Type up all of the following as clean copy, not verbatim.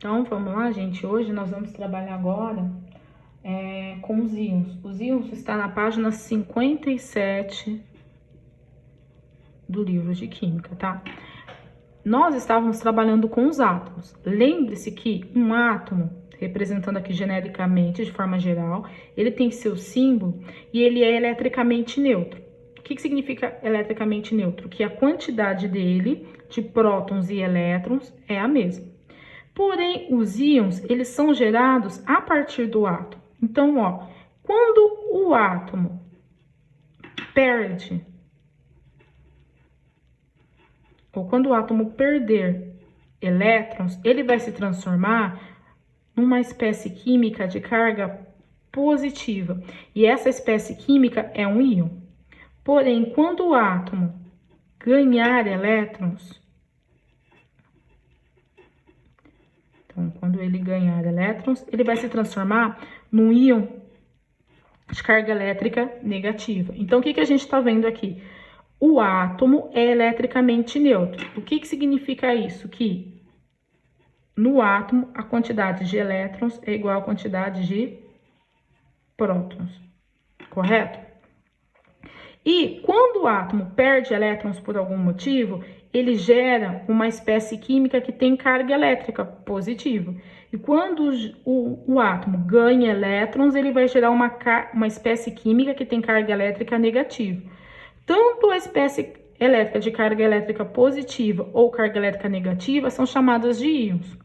Então, vamos lá, gente. Hoje nós vamos trabalhar agora com os íons. Os íons está na página 57 do livro de Química, tá? Nós estávamos trabalhando com os átomos. Lembre-se que um átomo, representando aqui genericamente, de forma geral, ele tem seu símbolo e ele é eletricamente neutro. O que significa eletricamente neutro? Que a quantidade dele, de prótons e elétrons, é a mesma. Porém, os íons, eles são gerados a partir do átomo. Então, ó, quando o átomo perde, ou quando o átomo perder elétrons, ele vai se transformar numa espécie química de carga positiva. E essa espécie química é um íon. Porém, quando o átomo ganhar elétrons, então, quando ele ganhar elétrons, ele vai se transformar num íon de carga elétrica negativa. Então, o que a gente está vendo aqui? O átomo é eletricamente neutro. O que significa isso? Que no átomo, a quantidade de elétrons é igual à quantidade de prótons, correto? E quando o átomo perde elétrons por algum motivo, ele gera uma espécie química que tem carga elétrica positiva. E quando o átomo ganha elétrons, ele vai gerar uma espécie química que tem carga elétrica negativa. Tanto a espécie elétrica de carga elétrica positiva ou carga elétrica negativa são chamadas de íons.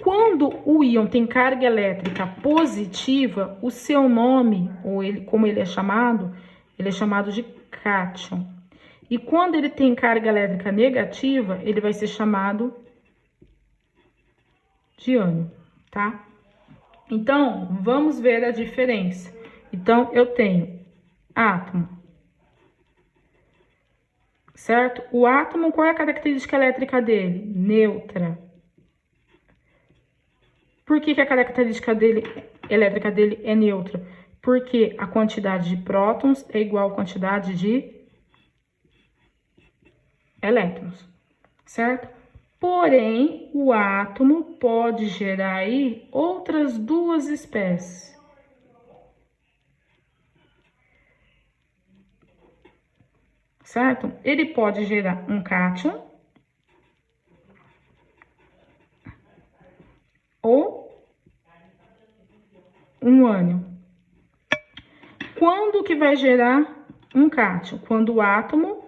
Quando o íon tem carga elétrica positiva, o seu nome, ou ele, como ele é chamado de cátion. E quando ele tem carga elétrica negativa, ele vai ser chamado de ânion, tá? Então, vamos ver a diferença. Então, eu tenho átomo, certo? O átomo, qual é a característica elétrica dele? Neutra. Por que a característica elétrica dele é neutra? Porque a quantidade de prótons é igual à quantidade de elétrons, certo? Porém, o átomo pode gerar aí outras duas espécies. Certo? Ele pode gerar um cátion ou um ânion. Quando que vai gerar um cátion? Quando o átomo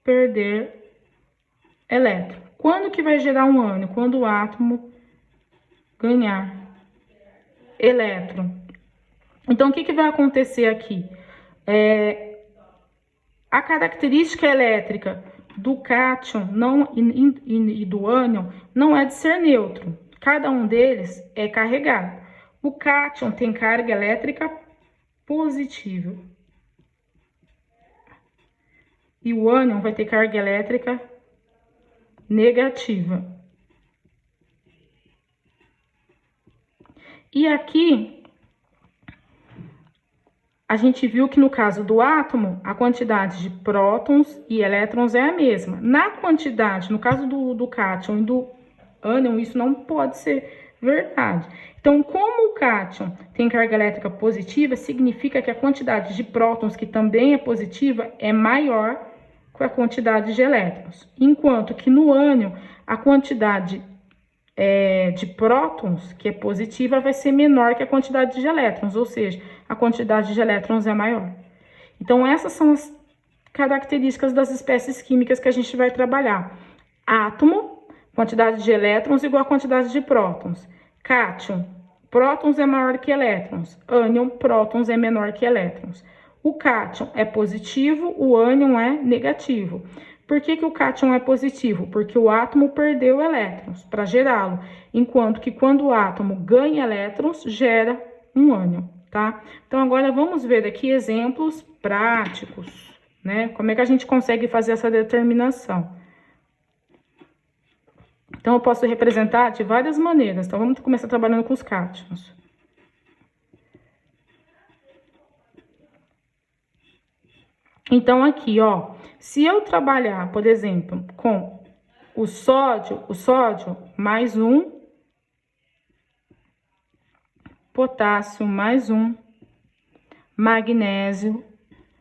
perder elétron. Quando que vai gerar um ânion? Quando o átomo ganhar elétron. Então, o que vai acontecer aqui? A característica elétrica do cátion e do ânion não é de ser neutro. Cada um deles é carregado. O cátion tem carga elétrica positiva. E o ânion vai ter carga elétrica negativa. E aqui, a gente viu que no caso do átomo, a quantidade de prótons e elétrons é a mesma. Na quantidade, no caso do cátion e do ânion, isso não pode ser verdade. Então, como o cátion tem carga elétrica positiva, significa que a quantidade de prótons, que também é positiva, é maior que a quantidade de elétrons. Enquanto que no ânion, a quantidade de prótons, que é positiva, vai ser menor que a quantidade de elétrons, ou seja, a quantidade de elétrons é maior. Então, essas são as características das espécies químicas que a gente vai trabalhar. Átomo, quantidade de elétrons igual a quantidade de prótons. Cátion, prótons é maior que elétrons. Ânion, prótons é menor que elétrons. O cátion é positivo, o ânion é negativo. Por que o cátion é positivo? Porque o átomo perdeu elétrons para gerá-lo, enquanto que quando o átomo ganha elétrons, gera um ânion, tá? Então, agora vamos ver aqui exemplos práticos, né? Como é que a gente consegue fazer essa determinação? Então, eu posso representar de várias maneiras. Então, vamos começar trabalhando com os cátions. Então, aqui, ó, se eu trabalhar, por exemplo, com o sódio mais um potássio mais 1, magnésio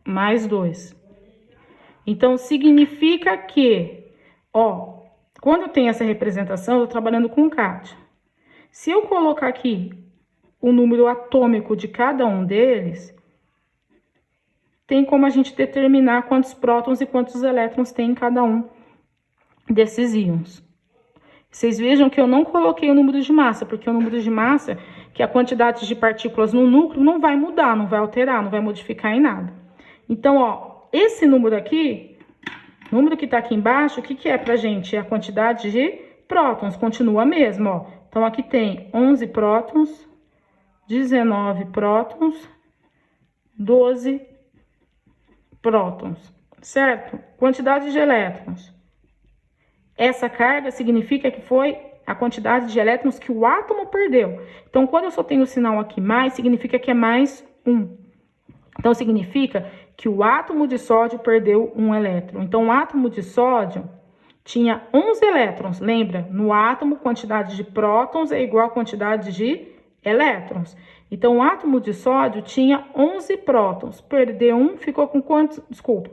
mais 2. Então, significa que, ó, quando eu tenho essa representação, eu tô trabalhando com cátion. Se eu colocar aqui o número atômico de cada um deles, tem como a gente determinar quantos prótons e quantos elétrons tem em cada um desses íons. Vocês vejam que eu não coloquei o número de massa, porque o número de massa, que é a quantidade de partículas no núcleo, não vai mudar, não vai alterar, não vai modificar em nada. Então, ó, esse número aqui, o número que tá aqui embaixo, o que que é pra gente? É a quantidade de prótons, continua a mesma, ó. Então, aqui tem 11 prótons, 19 prótons, 12 prótons, certo? Quantidade de elétrons. Essa carga significa que foi a quantidade de elétrons que o átomo perdeu. Então, quando eu só tenho o sinal aqui mais, significa que é mais 1. Então, significa que o átomo de sódio perdeu 1 elétron. Então, o átomo de sódio tinha 11 elétrons. Lembra? No átomo, quantidade de prótons é igual a quantidade de elétrons. Então, o átomo de sódio tinha 11 prótons. Perdeu 1, ficou com quantos? Desculpa.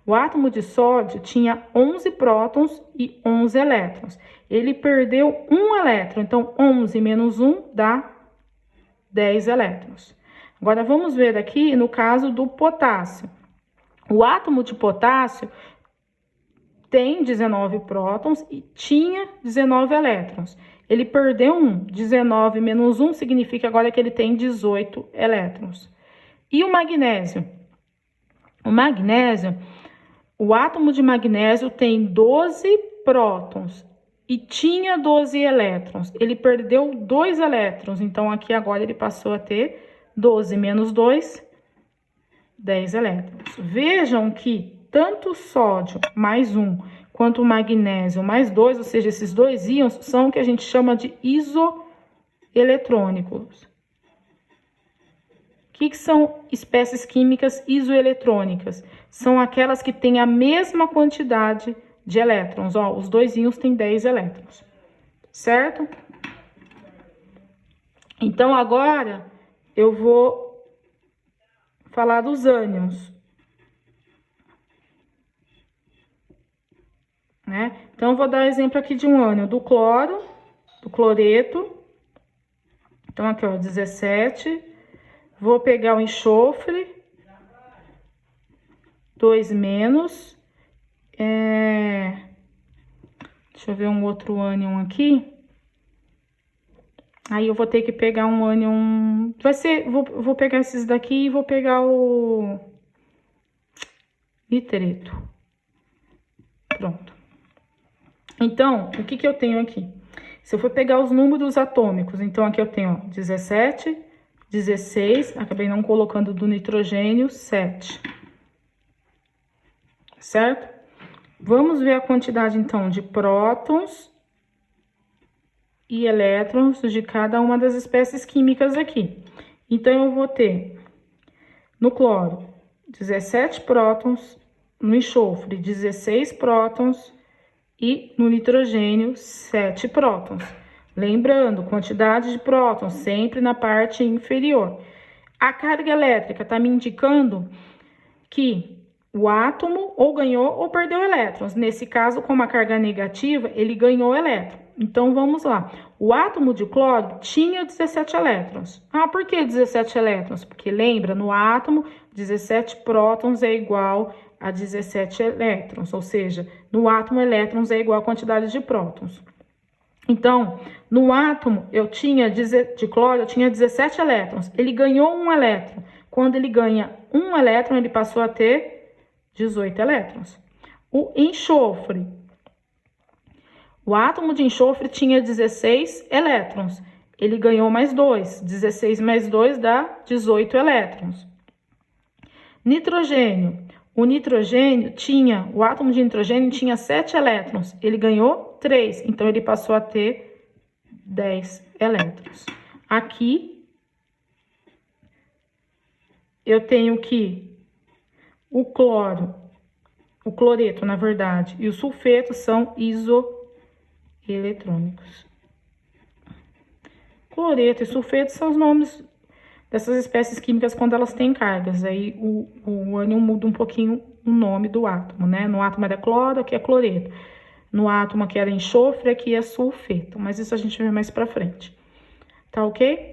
O átomo de sódio tinha 11 prótons e 11 elétrons. Ele perdeu 1 elétron. Então, 11 menos 1 dá 10 elétrons. Agora, vamos ver aqui no caso do potássio. O átomo de potássio tem 19 prótons e tinha 19 elétrons. Ele perdeu 1. 19 menos 1 significa agora que ele tem 18 elétrons. E o magnésio? O magnésio, o átomo de magnésio tem 12 prótons e tinha 12 elétrons. Ele perdeu 2 elétrons, então aqui agora ele passou a ter 12 menos 2, 10 elétrons. Vejam que tanto o sódio mais 1 quanto o magnésio mais 2, ou seja, esses dois íons, são o que a gente chama de isoeletrônicos. O que são espécies químicas isoeletrônicas? São aquelas que têm a mesma quantidade de elétrons. Ó, os dois íons têm 10 elétrons, certo? Então, agora eu vou falar dos ânions, né? Então, eu vou dar exemplo aqui de um ânion do cloro, do cloreto. Então, aqui, ó, 17. Vou pegar o enxofre, 2 menos. Deixa eu ver um outro ânion aqui. Aí eu vou ter que pegar um ânion. Vai ser. Vou pegar esses daqui e vou pegar o nitreto. Pronto. Então, o que eu tenho aqui? Se eu for pegar os números atômicos, então aqui eu tenho, ó, 17, 16, acabei não colocando do nitrogênio, 7. Certo? Vamos ver a quantidade, então, de prótons e elétrons de cada uma das espécies químicas aqui. Então, eu vou ter, no cloro, 17 prótons, no enxofre, 16 prótons e no nitrogênio, 7 prótons. Lembrando, quantidade de prótons sempre na parte inferior. A carga elétrica está me indicando que o átomo ou ganhou ou perdeu elétrons. Nesse caso, como a carga negativa, ele ganhou elétron. Então, vamos lá. O átomo de cloro tinha 17 elétrons. Ah, por que 17 elétrons? Porque lembra, no átomo, 17 prótons é igual a 17 elétrons. Ou seja, no átomo, elétrons é igual a quantidade de prótons. Então, no átomo de cloro, eu tinha 17 elétrons. Ele ganhou 1 elétron. Quando ele ganha 1 elétron, ele passou a ter 18 elétrons. O enxofre. O átomo de enxofre tinha 16 elétrons. Ele ganhou mais 2. 16 mais 2 dá 18 elétrons. Nitrogênio. O átomo de nitrogênio tinha 7 elétrons. Ele ganhou 3. Então, ele passou a ter 10 elétrons. Aqui, eu tenho que o cloreto, na verdade, e o sulfeto são isoeletrônicos. Cloreto e sulfeto são os nomes dessas espécies químicas quando elas têm cargas. Aí o ânion muda um pouquinho o nome do átomo, né? No átomo era cloro, aqui é cloreto. No átomo que era enxofre, aqui é sulfeto. Mas isso a gente vê mais pra frente. Tá ok?